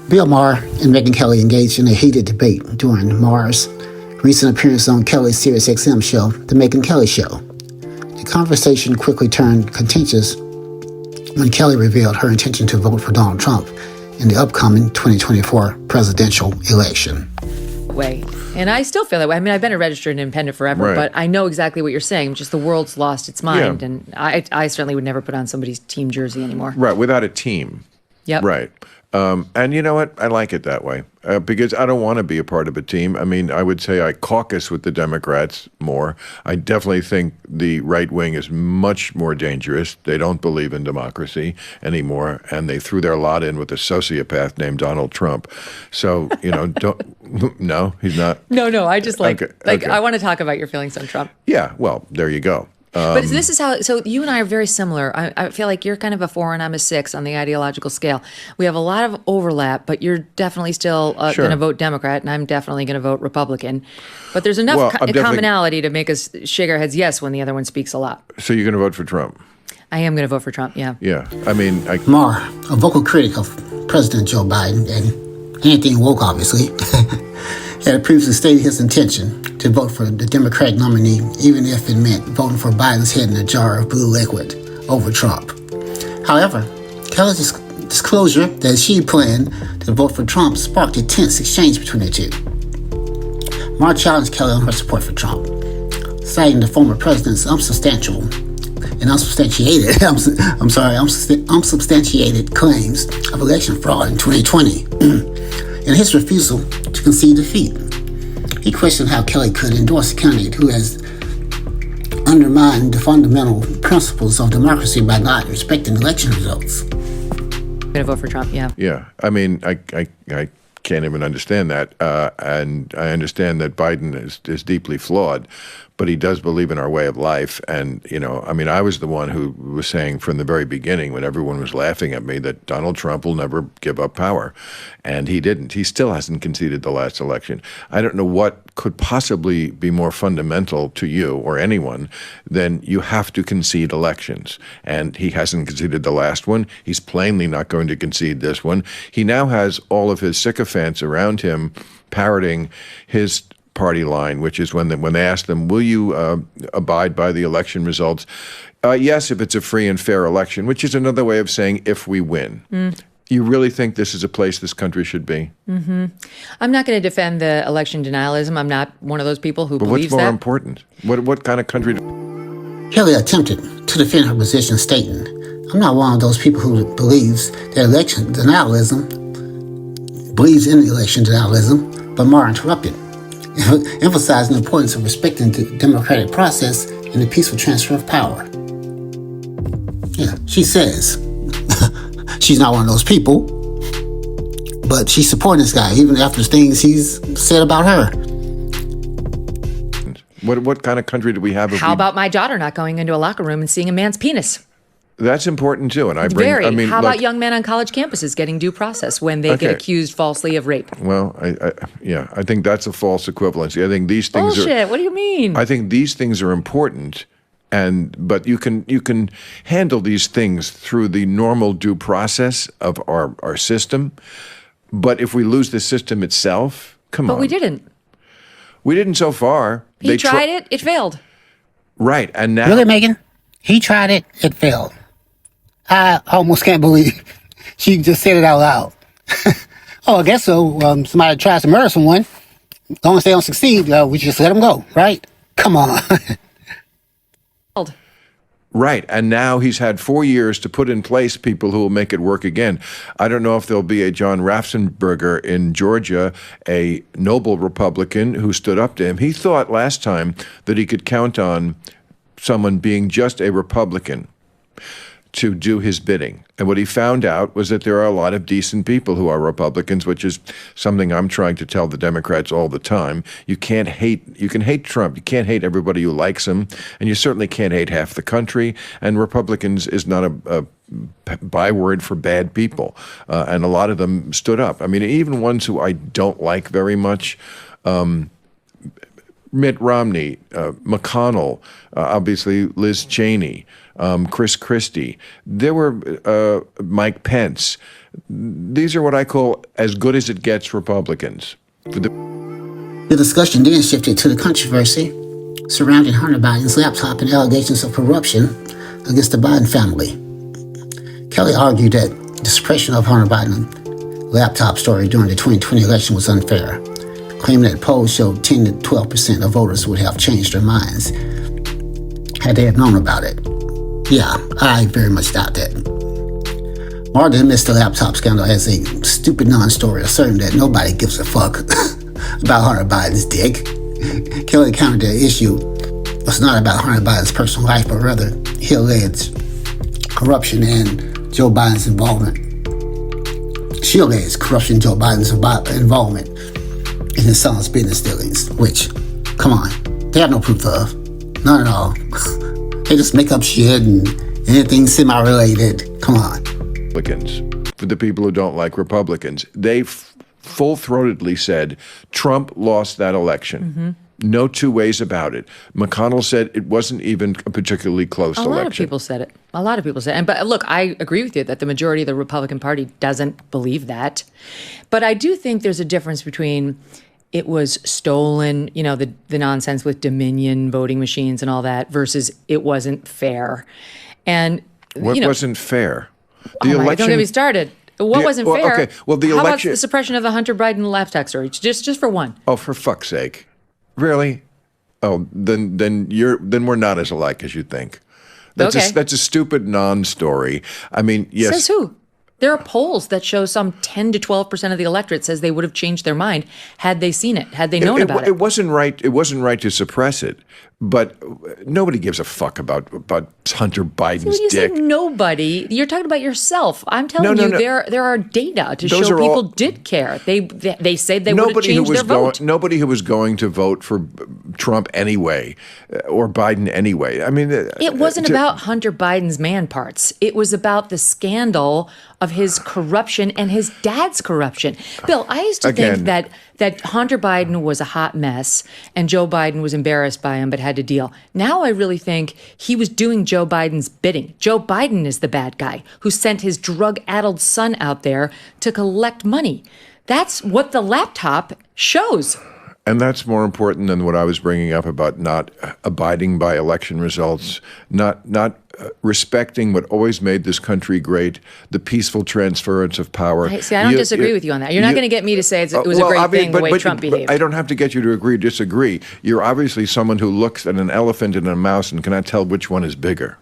Bill Maher and Megyn Kelly engaged in a heated debate during Maher's recent appearance on Kelly's SiriusXM show, The Megyn Kelly Show. The conversation quickly turned contentious when Kelly revealed her intention to vote for Donald Trump in the upcoming 2024 presidential election. Way. And I still feel that way. I mean, I've been a registered independent forever, Right. but I know exactly what you're saying. Just the world's lost its mind, Yeah. and I certainly would never put on somebody's team jersey anymore. Right, without a team. Yep. Right. And you know what? I like it that way because I don't want to be a part of a team. I mean, I would say I caucus with the Democrats more. I definitely think the right wing is much more dangerous. They don't believe in democracy anymore, and they threw their lot in with a sociopath named Donald Trump. So, no, he's not. No, I just Okay. I want to talk about your feelings on Trump. Yeah, well, there you go. But this is how, so you and I are very similar. I feel like you're kind of a 4 and I'm a 6 on the ideological scale. We have a lot of overlap, but you're definitely still Sure. going to vote Democrat, and I'm definitely going to vote Republican. But there's enough Well, I'm definitely- commonality to make us shake our heads yes when the other one speaks a lot. So you're going to vote for Trump? I am going to vote for Trump, yeah. Yeah. I mean, Maher, a vocal critic of President Joe Biden and anything woke, obviously, had previously stated his intention to vote for the Democratic nominee, even if it meant voting for Biden's head in a jar of blue liquid over Trump. However, Kelly's disclosure that she planned to vote for Trump sparked a tense exchange between the two. Maher challenged Kelly on her support for Trump, citing the former president's unsubstantiated claims of election fraud in 2020 and his refusal to concede defeat. He questioned how Kelly could endorse a candidate who has undermined the fundamental principles of democracy by not respecting election results. I'm going to vote for Trump, yeah. yeah. I mean, I can't even understand that. And I understand that Biden is deeply flawed, but he does believe in our way of life. And, I mean, I was the one who was saying from the very beginning when everyone was laughing at me that Donald Trump will never give up power. And he didn't. He still hasn't conceded the last election. I don't know what could possibly be more fundamental to you or anyone than you have to concede elections. And he hasn't conceded the last one. He's plainly not going to concede this one. He now has all of his sycophants around him parroting his party line, which is when they ask them, will you abide by the election results? Yes, if it's a free and fair election, which is another way of saying if we win. You really think this is a place this country should be? I'm not going to defend the election denialism. I'm not one of those people who But believes what's more that. important? What kind of country? Kelly attempted to defend her position, stating, "I'm not one of those people who believes in election denialism, but Maher interrupted, emphasizing the importance of respecting the democratic process and the peaceful transfer of power." Yeah, she says she's not one of those people, but she's supporting this guy, even after the things he's said about her. What kind of country do we have? How about my daughter not going into a locker room and seeing a man's penis? That's important too. And I How about young men on college campuses getting due process when they get accused falsely of rape? Well, I think that's a false equivalency. I think these things Bullshit. What do you mean? I think these things are important, but you can handle these things through the normal due process of our system. But if we lose the system itself, come on. But we didn't. We didn't so far. He tried it. It failed. Right, and now Really, Megyn? He tried it. It failed. I almost can't believe she just said it out loud. Oh, I guess so. Somebody tries to murder someone. As long as they don't succeed, we just let them go, right? Come on. Right, and now he's had 4 years to put in place people who will make it work again. I don't know if there'll be a John Ratzenberger in Georgia, a noble Republican who stood up to him. He thought last time that he could count on someone being just a Republican to do his bidding. And what he found out was that there are a lot of decent people who are Republicans, which is something I'm trying to tell the Democrats all the time. You can hate Trump. You can't hate everybody who likes him. And you certainly can't hate half the country. And Republicans is not a byword for bad people. And a lot of them stood up. I mean, even ones who I don't like very much, Mitt Romney, McConnell, obviously Liz Cheney, Chris Christie. There were Mike Pence. These are what I call as good as it gets Republicans. The discussion then shifted to the controversy surrounding Hunter Biden's laptop and allegations of corruption against the Biden family. Kelly argued that the suppression of Hunter Biden's laptop story during the 2020 election was unfair, claiming that polls showed 10 to 12% of voters would have changed their minds had they have known about it. Yeah, I very much doubt that. Maher dismissed the laptop scandal as a stupid non-story, asserting that nobody gives a fuck about Hunter Biden's dick. Kelly countered the issue was not about Hunter Biden's personal life, but rather he alleged corruption and Joe Biden's involvement. She alleged corruption, Joe Biden's involvement in his son's business dealings, which, come on, they have no proof of. None at all. They just make up shit and anything semi-related. Come on. Republicans. For the people who don't like Republicans, they full-throatedly said Trump lost that election. Mm-hmm. No two ways about it. McConnell said it wasn't even a particularly close election. A lot of people said it. A lot of people said it. But look, I agree with you that the majority of the Republican Party doesn't believe that. But I do think there's a difference between it was stolen, you know, the nonsense with Dominion voting machines and all that, versus it wasn't fair. And what wasn't fair? The election. Don't get me started. What wasn't fair? Okay. Well, the How election. about the suppression of the Hunter Biden laptop story? Just for one. Oh, for fuck's sake! Really? Oh, then we're not as alike as you think. That's a stupid non-story. I mean, yes. Says who? There are polls that show some 10 to 12% of the electorate says they would have changed their mind had they seen it, had they known about it. It wasn't right. It wasn't right to suppress it, but nobody gives a fuck about Hunter Biden's when you dick. Say nobody, you're talking about yourself. I'm telling you, there are data to show people did care. They said they would have changed their vote. Nobody who was going to vote for Trump anyway, or Biden anyway. I mean, it wasn't about Hunter Biden's man parts. It was about the scandal of his corruption and his dad's corruption. Bill, I used to think that Hunter Biden was a hot mess and Joe Biden was embarrassed by him but had to deal. Now I really think he was doing Joe Biden's bidding. Joe Biden is the bad guy who sent his drug-addled son out there to collect money. That's what the laptop shows. And that's more important than what I was bringing up about not abiding by election results, not respecting what always made this country great, the peaceful transference of power. I don't disagree with you on that. You're not going to get me to say it was a great thing the way Trump behaved. I don't have to get you to disagree. You're obviously someone who looks at an elephant and a mouse and cannot tell which one is bigger.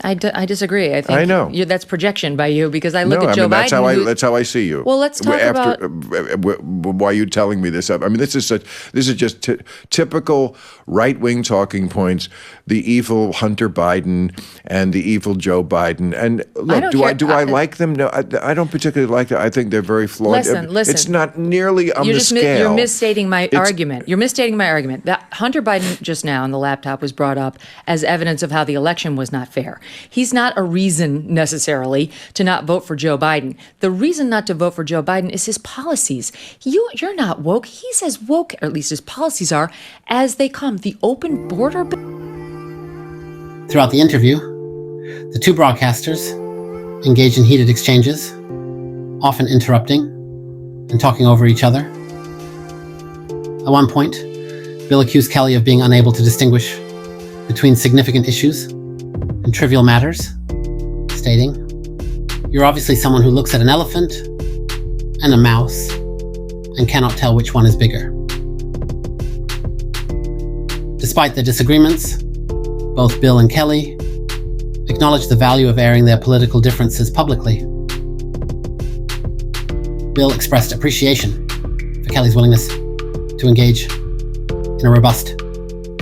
I disagree. I think I know. That's projection by you, because I look at Joe Biden. That's how I see you. Well, let's talk about why are you telling me this up? I mean, this is just typical right-wing talking points. The evil Hunter Biden and the evil Joe Biden. And look, do I like them? No, I don't particularly like them. I think they're very flawed. Listen. It's not nearly on the scale. You're misstating my argument. You're misstating my argument. That Hunter Biden just now on the laptop was brought up as evidence of how the election was not fair. He's not a reason necessarily to not vote for Joe Biden. The reason not to vote for Joe Biden is his policies. You're not woke. He's as woke, or at least his policies are, as they come. The open border. Throughout the interview, the two broadcasters engaged in heated exchanges, often interrupting and talking over each other. At one point, Bill accused Kelly of being unable to distinguish between significant issues and trivial matters, stating, "You're obviously someone who looks at an elephant and a mouse and cannot tell which one is bigger." Despite their disagreements, both Bill and Kelly acknowledged the value of airing their political differences publicly. Bill expressed appreciation for Kelly's willingness to engage in a robust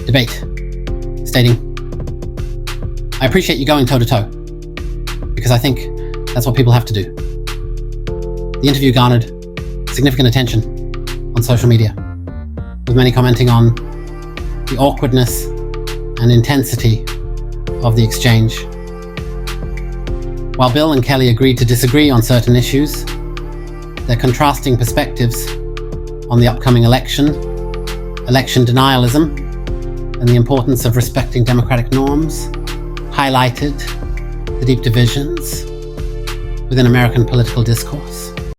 debate, stating, "I appreciate you going toe-to-toe, because I think that's what people have to do." The interview garnered significant attention on social media, with many commenting on the awkwardness and intensity of the exchange. While Bill and Kelly agreed to disagree on certain issues, their contrasting perspectives on the upcoming election denialism, and the importance of respecting democratic norms highlighted the deep divisions within American political discourse.